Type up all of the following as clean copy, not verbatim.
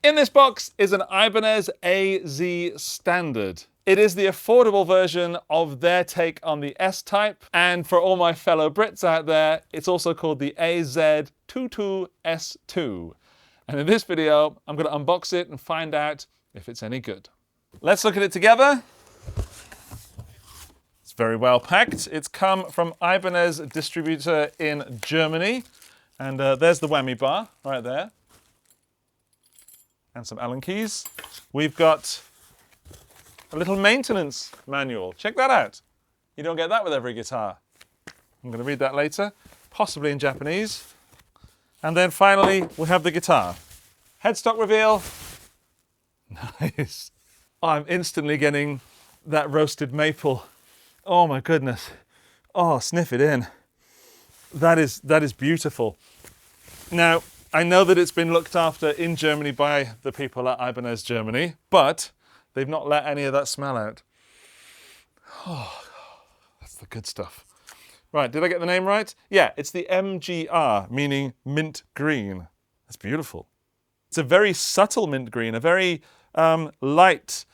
In this box is an Ibanez AZ Standard. It is the affordable version of their take on the S-Type, and for all my fellow Brits out there, it's also called the AZ22S2. And in this video, I'm going to unbox it and find out if it's any good. Let's look at it together. It's very well packed. It's come from Ibanez distributor in Germany. And there's the whammy bar right there. And some Allen keys. We've got a little maintenance manual. Check that out. You don't get that with every guitar. I'm going to read that later, possibly in Japanese. And then finally, we have the guitar. Headstock reveal. Nice. Oh, I'm instantly getting that roasted maple. Oh my goodness. Oh, sniff it in. That is beautiful. Now, I know that it's been looked after in Germany by the people at Ibanez Germany, but they've not let any of that smell out. Oh, that's the good stuff. Right, did I get the name right? Yeah, it's the MGR, meaning mint green. That's beautiful. It's a very subtle mint green, a very light,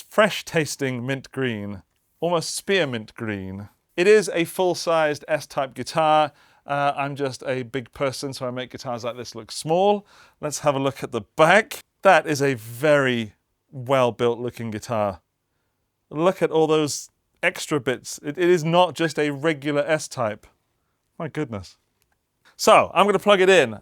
fresh tasting mint green, almost spearmint green. It is a full-sized S-Type guitar. I'm just a big person, so I make guitars like this look small. Let's have a look at the back. That is a very well-built looking guitar. Look at all those extra bits. It is not just a regular S-Type. My goodness. So, I'm going to plug it in.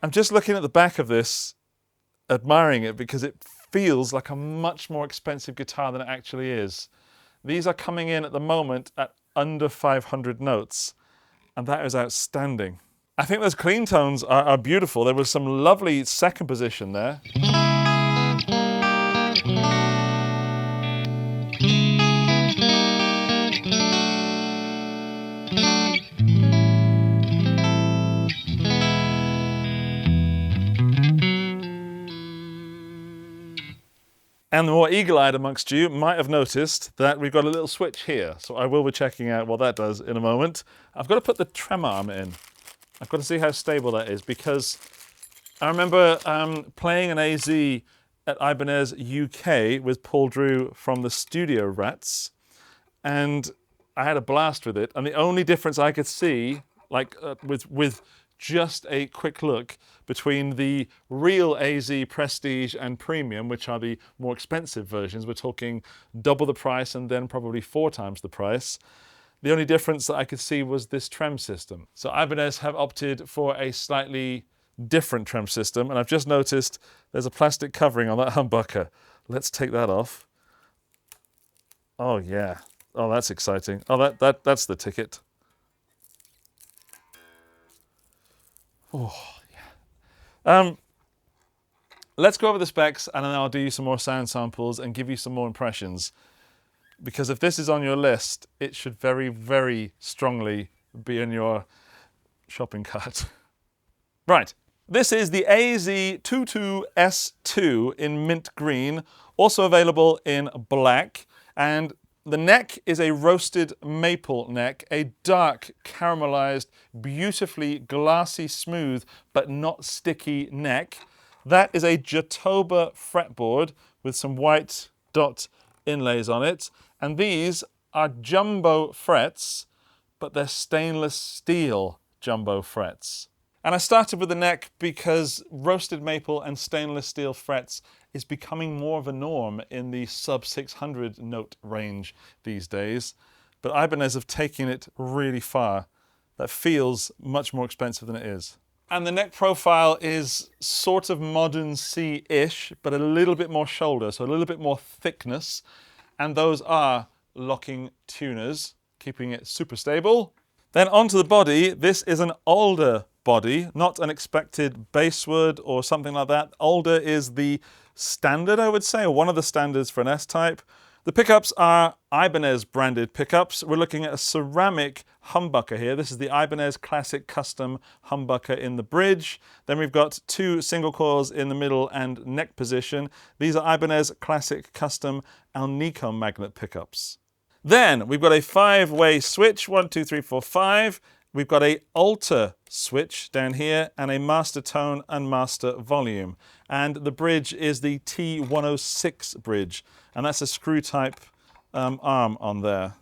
I'm just looking at the back of this, admiring it, because it feels like a much more expensive guitar than it actually is. These are coming in at the moment at under 500 notes, and that is outstanding. I think those clean tones are beautiful. There was some lovely second position there. And the more eagle-eyed amongst you might have noticed that we've got a little switch here. So I will be checking out what that does in a moment. I've got to put the trem arm in. I've got to see how stable that is, because I remember playing an AZ at Ibanez UK with Paul Drew from the Studio Rats, and I had a blast with it. And the only difference I could see, like with just a quick look between the real AZ Prestige and Premium, which are the more expensive versions, we're talking double the price and then probably 4 times the price. The only difference that I could see was this trem system. So Ibanez have opted for a slightly different trem system, and I've just noticed there's a plastic covering on that humbucker. Let's take that off. Oh yeah, oh that's exciting. Oh, that's the ticket. Oh, yeah. Let's go over the specs, and then I'll do you some more sound samples and give you some more impressions. Because if this is on your list, it should very, very strongly be in your shopping cart. Right, this is the AZ22S2 in mint green, also available in black, and the neck is a roasted maple neck, a dark caramelized, beautifully glassy smooth but not sticky neck. That is a Jatoba fretboard with some white dot inlays on it, and these are jumbo frets, but they're stainless steel jumbo frets. And I started with the neck because roasted maple and stainless steel frets is becoming more of a norm in the sub 600 note range these days. But Ibanez have taken it really far. That feels much more expensive than it is. And the neck profile is sort of modern C-ish, but a little bit more shoulder, so a little bit more thickness. And those are locking tuners, keeping it super stable. Then onto the body. This is an older body, not an expected basswood or something like that. Older is the standard, I would say, or one of the standards for an S-type. The pickups are Ibanez branded pickups. We're looking at a ceramic humbucker here. This is the Ibanez Classic Custom humbucker in the bridge. Then we've got 2 single coils in the middle and neck position. These are Ibanez Classic Custom alnico magnet pickups. Then we've got a 5-way switch, 1, 2, 3, 4, 5. We've got a alter switch down here and a master tone and master volume. And the bridge is the T106 bridge, and that's a screw type arm on there.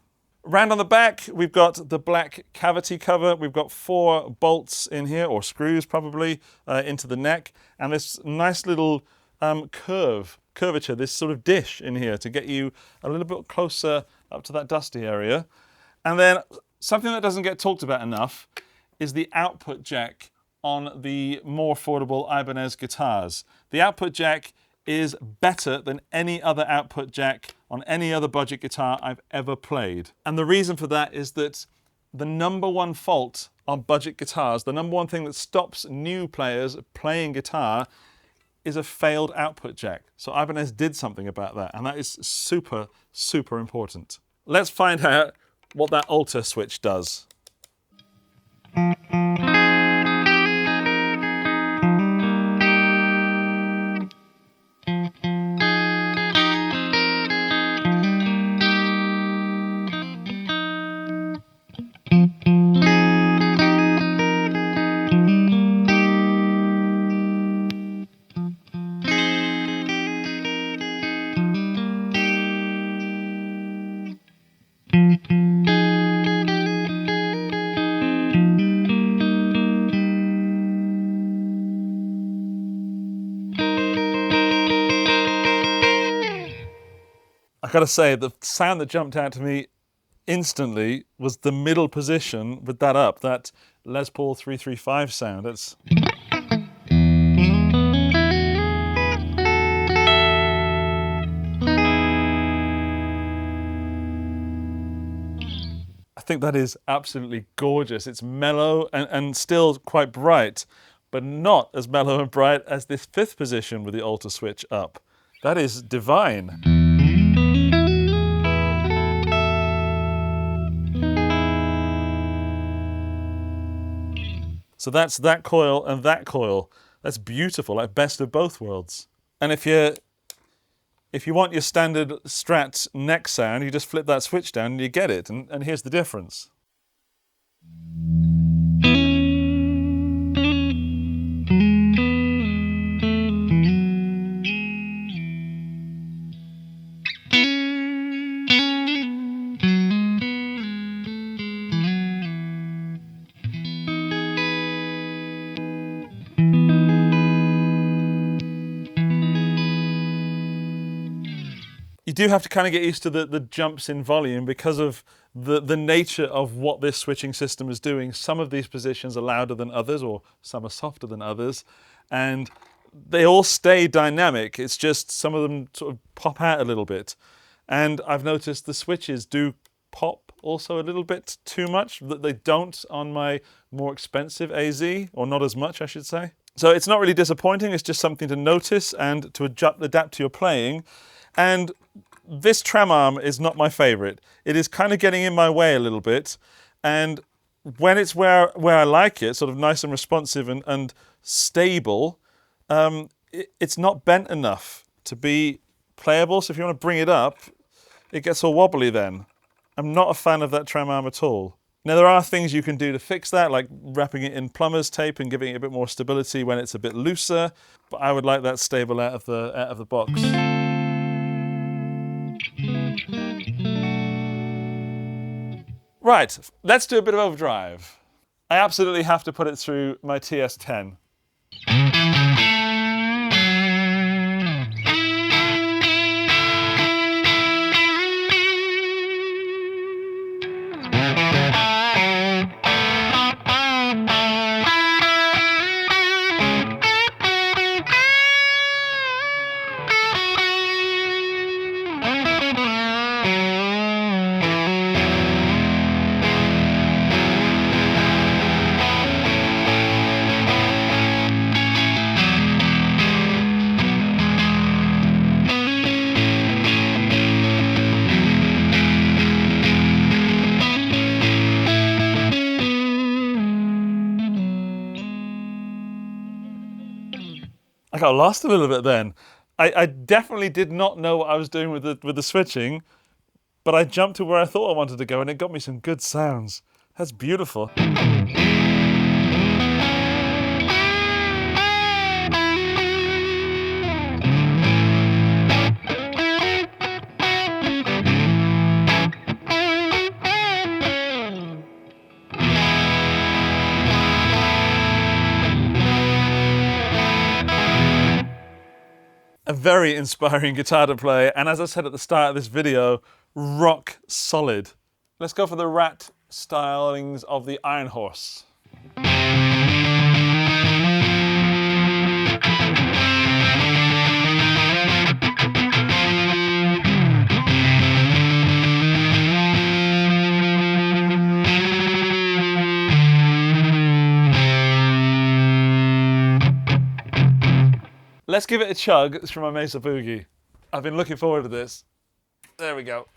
Round on the back, we've got the black cavity cover. We've got 4 bolts in here, or screws probably, into the neck, and this nice little curvature, this sort of dish in here to get you a little bit closer up to that dusty area. And then something that doesn't get talked about enough is the output jack on the more affordable Ibanez guitars. The output jack is better than any other output jack on any other budget guitar I've ever played. And the reason for that is that the #1 fault on budget guitars, the #1 thing that stops new players playing guitar, is a failed output jack. So Ibanez did something about that, and that is super, super important. Let's find out what that alter switch does. I gotta say, the sound that jumped out to me instantly was the middle position with that up, that Les Paul 335 sound. It's... I think that is absolutely gorgeous. It's mellow and still quite bright, but not as mellow and bright as this 5th position with the alter switch up. That is divine. So that's that coil and that coil. That's beautiful, like best of both worlds. And if you want your standard Strat neck sound, you just flip that switch down and you get it. And here's the difference. You do have to kind of get used to the jumps in volume because of the nature of what this switching system is doing. Some of these positions are louder than others, or some are softer than others, and they all stay dynamic. It's just some of them sort of pop out a little bit. And I've noticed the switches do pop also a little bit too much, that they don't on my more expensive AZ, or not as much, I should say. So it's not really disappointing, it's just something to notice and to adapt to your playing. And this trem arm is not my favorite. It is kind of getting in my way a little bit. And when it's where I like it, sort of nice and responsive and stable, it's not bent enough to be playable. So if you want to bring it up, it gets all wobbly then. I'm not a fan of that trem arm at all. Now, there are things you can do to fix that, like wrapping it in plumber's tape and giving it a bit more stability when it's a bit looser. But I would like that stable out of the box. Right, let's do a bit of overdrive. I absolutely have to put it through my TS10. I got lost a little bit then. I definitely did not know what I was doing with the switching, but I jumped to where I thought I wanted to go, and it got me some good sounds. That's beautiful. A very inspiring guitar to play, and as I said at the start of this video, rock solid. Let's go for the rat stylings of the Iron Horse. Let's give it a chug. It's from my Mesa Boogie. I've been looking forward to this. There we go.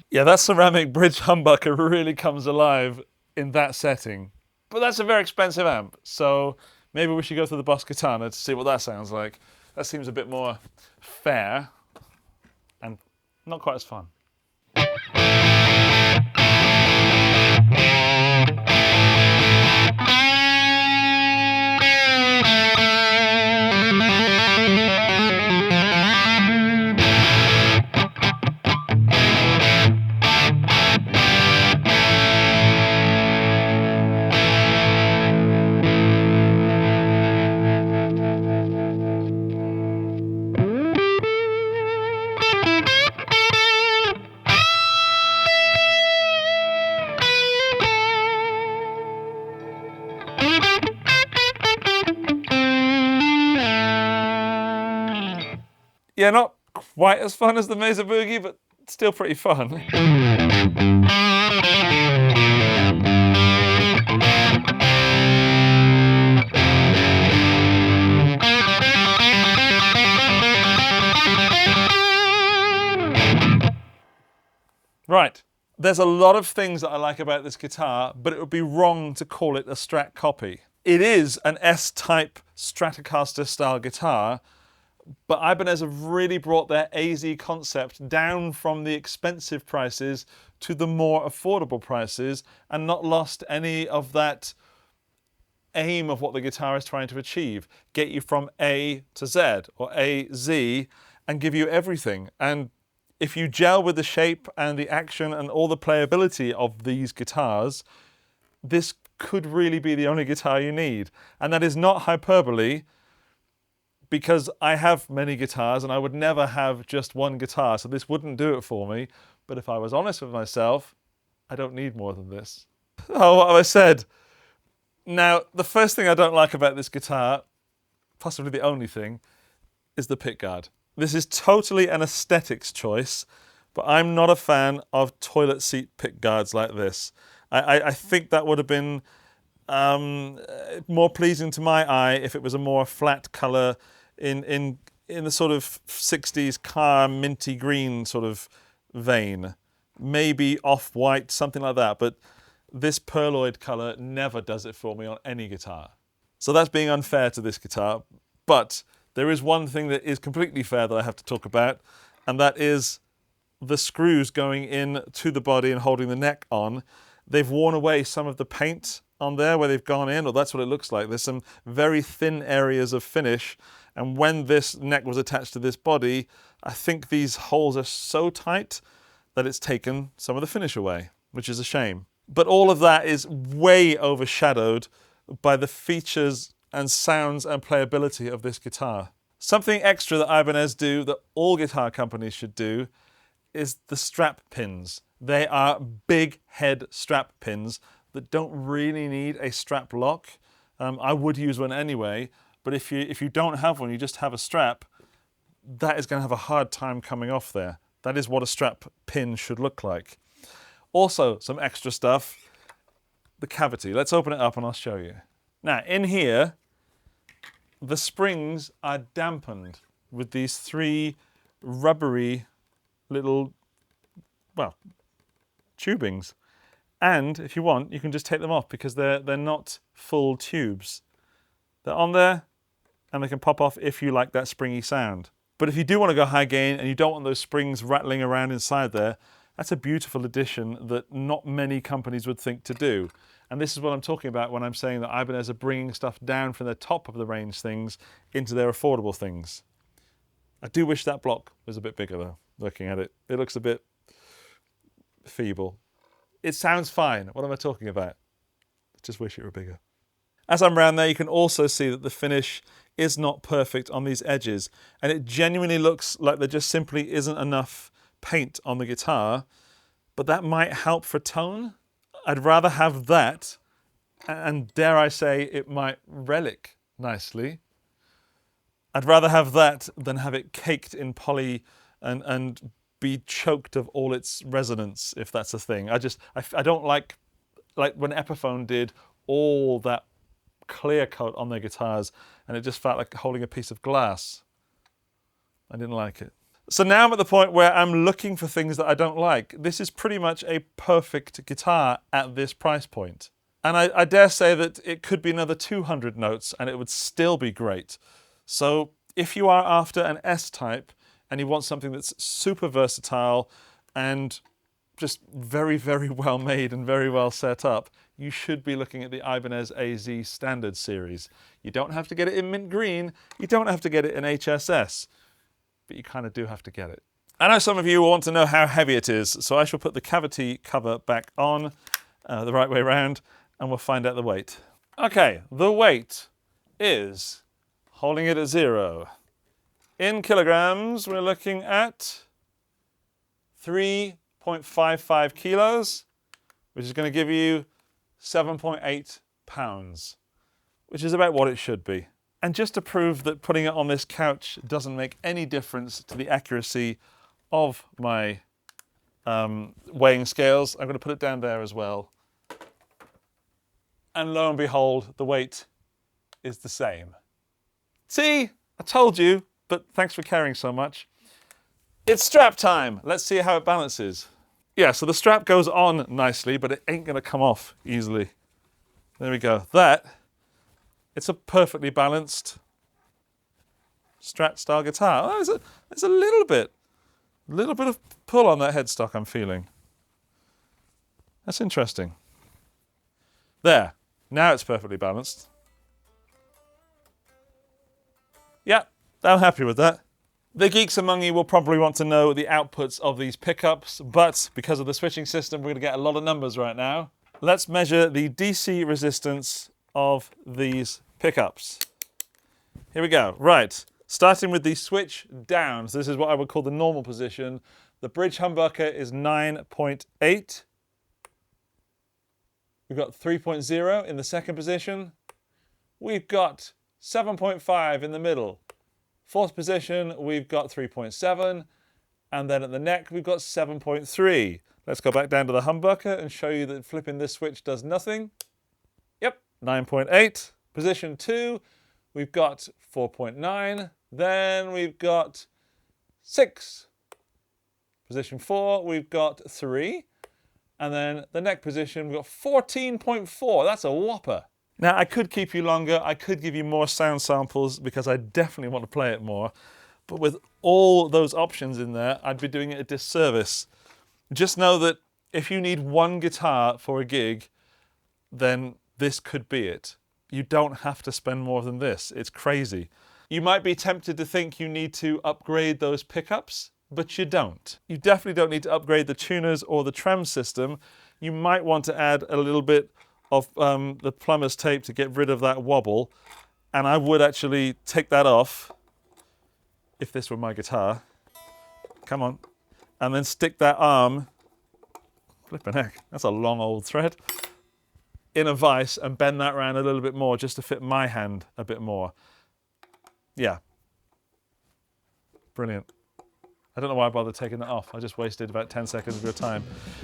Yeah, that ceramic bridge humbucker really comes alive in that setting. But that's a very expensive amp, so maybe we should go to the Boss Katana to see what that sounds like. That seems a bit more fair and not quite as fun. Yeah, not quite as fun as the Mesa Boogie, but still pretty fun. Right, there's a lot of things that I like about this guitar, but it would be wrong to call it a Strat copy. It is an S-type Stratocaster style guitar, but Ibanez have really brought their AZ concept down from the expensive prices to the more affordable prices and not lost any of that aim of what the guitar is trying to achieve. Get you from A to Z or A, Z and give you everything. And if you gel with the shape and the action and all the playability of these guitars, this could really be the only guitar you need. And that is not hyperbole, because I have many guitars and I would never have just one guitar, so this wouldn't do it for me. But if I was honest with myself, I don't need more than this. Oh, what have I said? Now, the first thing I don't like about this guitar, possibly the only thing, is the pickguard. This is totally an aesthetics choice, but I'm not a fan of toilet seat pickguards like this. I think that would have been more pleasing to my eye if it was a more flat colour in the sort of 60s car minty green sort of vein. Maybe off-white, something like that, but this pearloid colour never does it for me on any guitar. So that's being unfair to this guitar, but there is one thing that is completely fair that I have to talk about, and that is the screws going in to the body and holding the neck on. They've worn away some of the paint on there where they've gone in, or that's what it looks like. There's some very thin areas of finish, and when this neck was attached to this body, I think these holes are so tight that it's taken some of the finish away, which is a shame. But all of that is way overshadowed by the features and sounds and playability of this guitar. Something extra that Ibanez do that all guitar companies should do is the strap pins. They are big head strap pins that don't really need a strap lock. I would use one anyway, but if you don't have one, you just have a strap, that is going to have a hard time coming off there. That is what a strap pin should look like. Also, some extra stuff, the cavity. Let's open it up and I'll show you. Now, in here, the springs are dampened with these 3 rubbery little, well, tubings. And if you want, you can just take them off because they're not full tubes. They're on there and they can pop off if you like that springy sound. But if you do want to go high gain and you don't want those springs rattling around inside there, that's a beautiful addition that not many companies would think to do. And this is what I'm talking about when I'm saying that Ibanez are bringing stuff down from the top of the range things into their affordable things. I do wish that block was a bit bigger though, looking at it. It looks a bit feeble. It sounds fine. What am I talking about? I just wish it were bigger. As I'm around there, you can also see that the finish is not perfect on these edges. And it genuinely looks like there just simply isn't enough paint on the guitar. But that might help for tone. I'd rather have that, and dare I say, it might relic nicely. I'd rather have that than have it caked in poly and be choked of all its resonance, if that's a thing. I don't like when Epiphone did all that clear coat on their guitars, and it just felt like holding a piece of glass. I didn't like it. So now I'm at the point where I'm looking for things that I don't like. This is pretty much a perfect guitar at this price point. And I dare say that it could be another 200 notes and it would still be great. So if you are after an S-type and you want something that's super versatile and just very, very well made and very well set up, you should be looking at the Ibanez AZ Standard Series. You don't have to get it in mint green. You don't have to get it in HSS. But you kind of do have to get it. I know some of you want to know how heavy it is, so I shall put the cavity cover back on the right way around, and we'll find out the weight. Okay, the weight is, holding it at 0. In kilograms, we're looking at 3.55 kilos, which is going to give you 7.8 pounds, which is about what it should be. And just to prove that putting it on this couch doesn't make any difference to the accuracy of my weighing scales, I'm going to put it down there as well. And lo and behold, the weight is the same. See, I told you, but thanks for caring so much. It's strap time. Let's see how it balances. Yeah, so the strap goes on nicely, but it ain't going to come off easily. There we go. It's a perfectly balanced Strat style guitar. Oh, there's a little bit of pull on that headstock I'm feeling. That's interesting. There, now it's perfectly balanced. Yeah, I'm happy with that. The geeks among you will probably want to know the outputs of these pickups, but because of the switching system, we're going to get a lot of numbers right now. Let's measure the DC resistance of these pickups. Here we go. Right, starting with the switch down. So this is what I would call the normal position. The bridge humbucker is 9.8. We've got 3.0 in the second position. We've got 7.5 in the middle. Fourth position, we've got 3.7. And then at the neck, we've got 7.3. Let's go back down to the humbucker and show you that flipping this switch does nothing. Yep, 9.8. Position 2, we've got 4.9. Then we've got 6. Position 4, we've got 3. And then the neck position, we've got 14.4. That's a whopper. Now, I could keep you longer. I could give you more sound samples because I definitely want to play it more. But with all those options in there, I'd be doing it a disservice. Just know that if you need one guitar for a gig, then this could be it. You don't have to spend more than this. It's crazy. You might be tempted to think you need to upgrade those pickups, but you don't. You definitely don't need to upgrade the tuners or the trem system. You might want to add a little bit of the plumber's tape to get rid of that wobble. And I would actually take that off if this were my guitar. Come on. And then stick that arm, flipping heck, that's a long old thread, in a vise and bend that around a little bit more just to fit my hand a bit more. Yeah. Brilliant. I don't know why I bothered taking that off. I just wasted about 10 seconds of your time.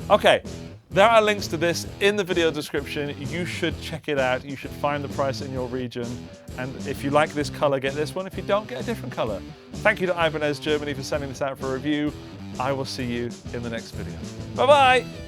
Okay, there are links to this in the video description. You should check it out. You should find the price in your region. And if you like this color, get this one. If you don't, get a different color. Thank you to Ibanez Germany for sending this out for review. I will see you in the next video. Bye-bye.